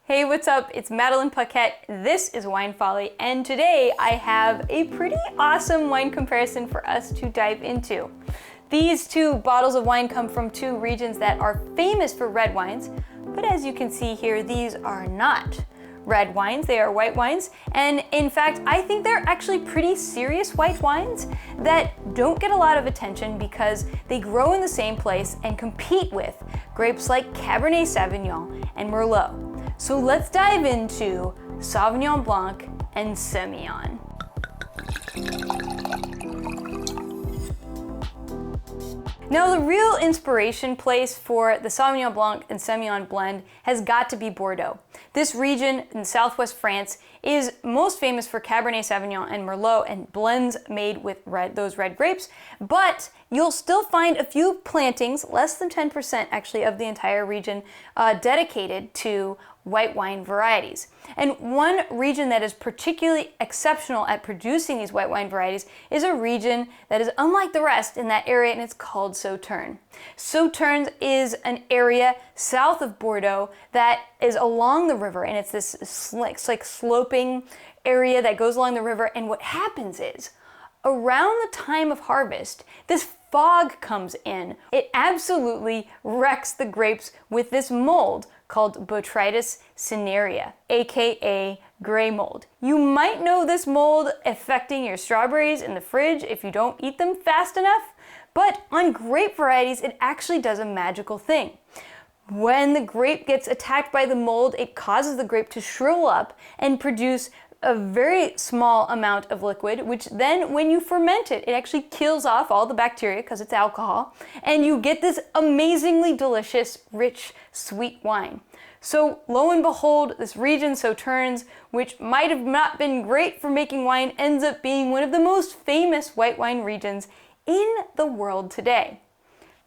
Hey, what's up? It's Madeline Paquette. This is Wine Folly, and today I have a pretty awesome wine comparison for us to dive into. These two bottles of wine come from two regions that are famous for red wines, but as you can see here, these are not red wines, they are white wines. And in fact, I think they're actually pretty serious white wines that don't get a lot of attention because they grow in the same place and compete with grapes like Cabernet Sauvignon and Merlot. So let's dive into Sauvignon Blanc and Sémillon. Now, the real inspiration place for the Sauvignon Blanc and Sémillon blend has got to be Bordeaux. This region in southwest France is most famous for Cabernet Sauvignon and Merlot and blends made with those red grapes, but you'll still find a few plantings, less than 10% actually of the entire region, dedicated to white wine varieties. And one region that is particularly exceptional at producing these white wine varieties is a region that is unlike the rest in that area, and it's called Sauternes. Sauternes is an area south of Bordeaux that is along the river, and it's this like sloping area that goes along the river. And what happens is, around the time of harvest, this fog comes in. It absolutely wrecks the grapes with this mold called Botrytis cinerea, aka gray mold. You might know this mold affecting your strawberries in the fridge if you don't eat them fast enough, but on grape varieties, it actually does a magical thing. When the grape gets attacked by the mold, it causes the grape to shrivel up and produce a very small amount of liquid, which then when you ferment it, it actually kills off all the bacteria because it's alcohol, and you get this amazingly delicious, rich, sweet wine. So lo and behold, this region, Sauternes, which might have not been great for making wine, ends up being one of the most famous white wine regions in the world today.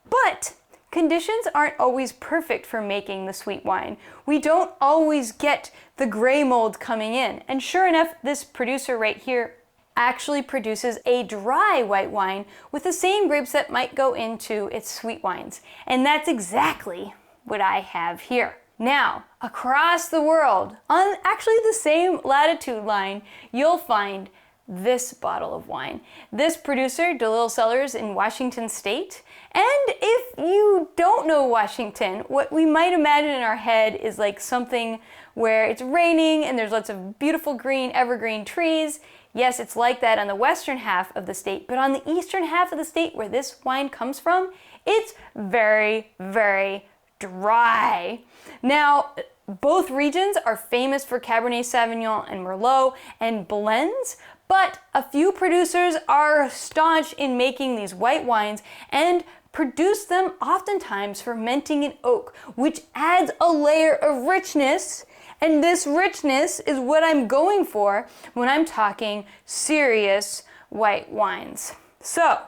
But conditions aren't always perfect for making the sweet wine. We don't always get the gray mold coming in. And sure enough, this producer right here actually produces a dry white wine with the same grapes that might go into its sweet wines. And that's exactly what I have here. Now, across the world, on actually the same latitude line, you'll find this bottle of wine. This producer, DeLille Cellars in Washington State. And if you don't know Washington, what we might imagine in our head is like something where it's raining and there's lots of beautiful green evergreen trees. Yes, it's like that on the western half of the state, but on the eastern half of the state where this wine comes from, it's very, very dry. Now, both regions are famous for Cabernet Sauvignon and Merlot and blends, but a few producers are staunch in making these white wines and produce them oftentimes fermenting in oak, which adds a layer of richness. And this richness is what I'm going for when I'm talking serious white wines. So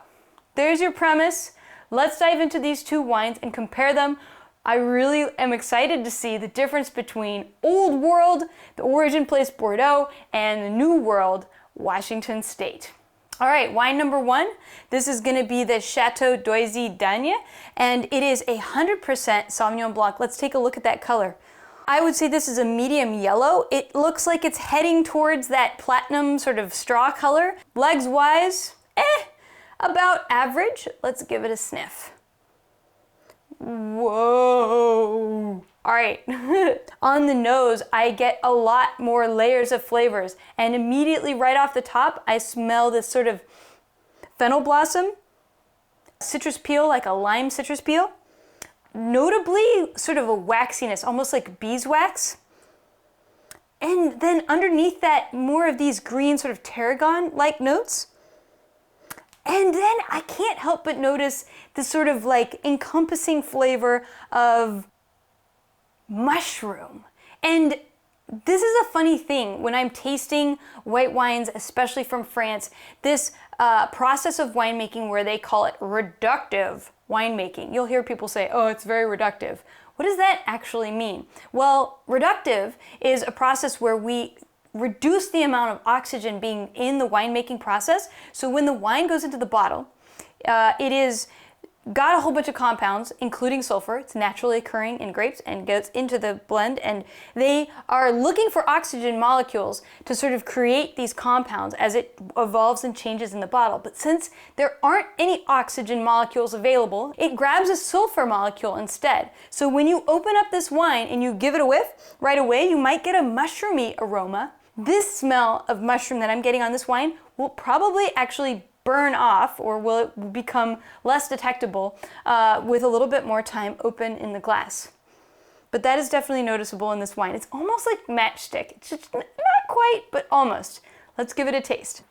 there's your premise. Let's dive into these two wines and compare them. I really am excited to see the difference between Old World, the origin place Bordeaux, and the New World, Washington State. All right, wine number one. This is going to be the Chateau d'Oisy d'Agne, and it is 100% Sauvignon Blanc. Let's take a look at that color. I would say this is a medium yellow. It looks like it's heading towards that platinum sort of straw color. Legs-wise, about average. Let's give it a sniff. Whoa. All right, on the nose, I get a lot more layers of flavors, and immediately right off the top, I smell this sort of fennel blossom, citrus peel, like a lime citrus peel, notably sort of a waxiness, almost like beeswax. And then underneath that, more of these green sort of tarragon-like notes. And then I can't help but notice this sort of like encompassing flavor of mushroom. And this is a funny thing when I'm tasting white wines, especially from France, this process of winemaking where they call it reductive winemaking. You'll hear people say, oh, it's very reductive. What does that actually mean? Well, reductive is a process where we reduce the amount of oxygen being in the winemaking process. So when the wine goes into the bottle, it is got a whole bunch of compounds, including sulfur. It's naturally occurring in grapes and goes into the blend, and they are looking for oxygen molecules to sort of create these compounds as it evolves and changes in the bottle. But since there aren't any oxygen molecules available, it grabs a sulfur molecule instead. So when you open up this wine and you give it a whiff, right away you might get a mushroomy aroma. This smell of mushroom that I'm getting on this wine will probably actually burn off, or will it become less detectable with a little bit more time open in the glass. But that is definitely noticeable in this wine. It's almost like matchstick. It's just not quite, but almost. Let's give it a taste.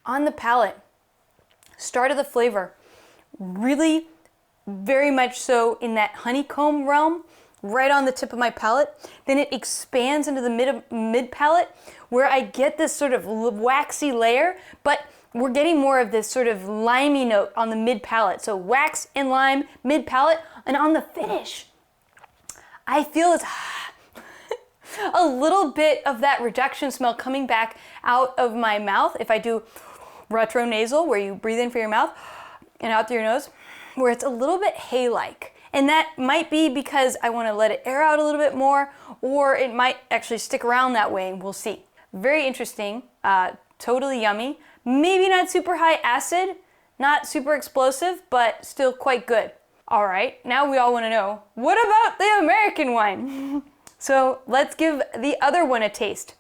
On the palate, start of the flavor, really very much so in that honeycomb realm, right on the tip of my palate. Then it expands into the mid-palate, where I get this sort of waxy layer, but we're getting more of this sort of limey note on the mid-palate. So wax and lime, mid-palate, and on the finish, I feel it's a little bit of that reduction smell coming back out of my mouth. If I do retronasal, where you breathe in through your mouth and out through your nose, where it's a little bit hay-like. And that might be because I want to let it air out a little bit more, or it might actually stick around that way, and we'll see. Very interesting, totally yummy. Maybe not super high acid, not super explosive, but still quite good. All right, now we all want to know, what about the American wine? So let's give the other one a taste.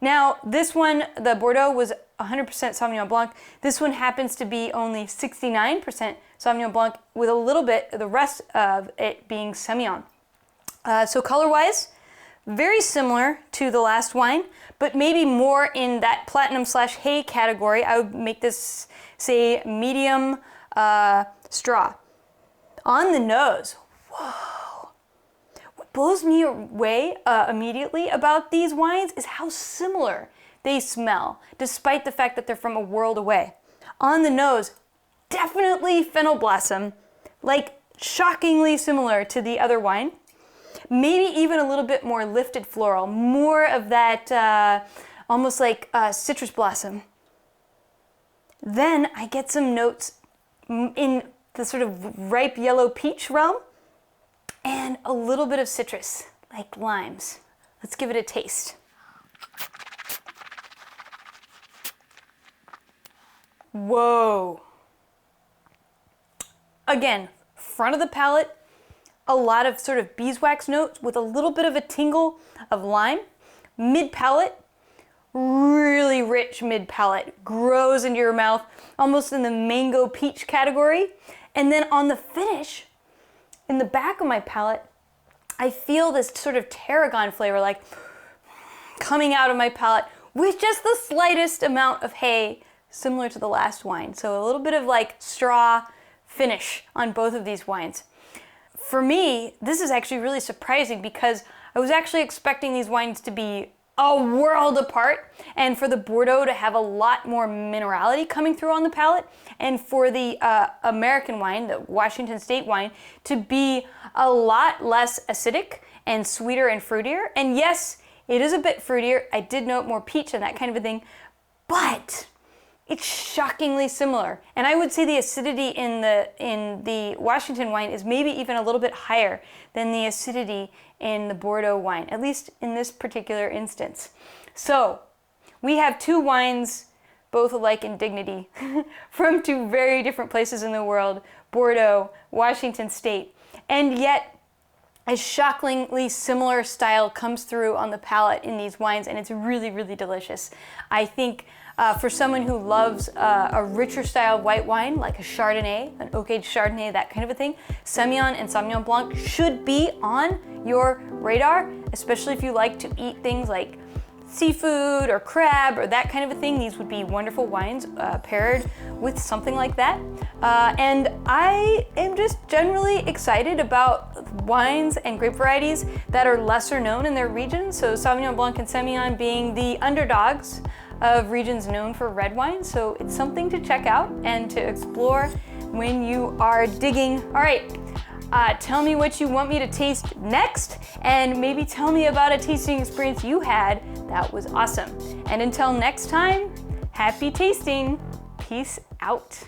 Now, this one, the Bordeaux, was 100% Sauvignon Blanc. This one happens to be only 69% Sauvignon Blanc, with a little bit, the rest of it being Sémillon. So color-wise, very similar to the last wine, but maybe more in that platinum/hay category. I would make this, say, medium straw. On the nose, whoa. What blows me away immediately about these wines is how similar they smell, despite the fact that they're from a world away. On the nose, definitely fennel blossom, like shockingly similar to the other wine. Maybe even a little bit more lifted floral, more of that almost like citrus blossom. Then I get some notes in the sort of ripe yellow peach realm, and a little bit of citrus, like limes. Let's give it a taste. Whoa. Again, front of the palate, a lot of sort of beeswax notes with a little bit of a tingle of lime. Mid-palate, really rich mid-palate, grows into your mouth, almost in the mango peach category. And then on the finish, in the back of my palate, I feel this sort of tarragon flavor, like coming out of my palate with just the slightest amount of hay, similar to the last wine. So a little bit of like straw finish on both of these wines. For me, this is actually really surprising because I was actually expecting these wines to be a world apart, and for the Bordeaux to have a lot more minerality coming through on the palate, and for the American wine, the Washington State wine, to be a lot less acidic and sweeter and fruitier. And yes, it is a bit fruitier. I did note more peach and that kind of a thing, but it's shockingly similar. And I would say the acidity in the Washington wine is maybe even a little bit higher than the acidity in the Bordeaux wine, at least in this particular instance. So we have two wines, both alike in dignity, from two very different places in the world, Bordeaux, Washington State, and yet a shockingly similar style comes through on the palate in these wines, and it's really, really delicious. I think for someone who loves a richer style of white wine, like a Chardonnay, an oak-aged Chardonnay, that kind of a thing, Sémillon and Sauvignon Blanc should be on your radar, especially if you like to eat things like seafood or crab or that kind of a thing. These would be wonderful wines paired with something like that. And I am just generally excited about wines and grape varieties that are lesser known in their region. So Sauvignon Blanc and Sémillon being the underdogs of regions known for red wine. So it's something to check out and to explore when you are digging. All right, tell me what you want me to taste next, and maybe tell me about a tasting experience you had that was awesome. And until next time, happy tasting. Peace out.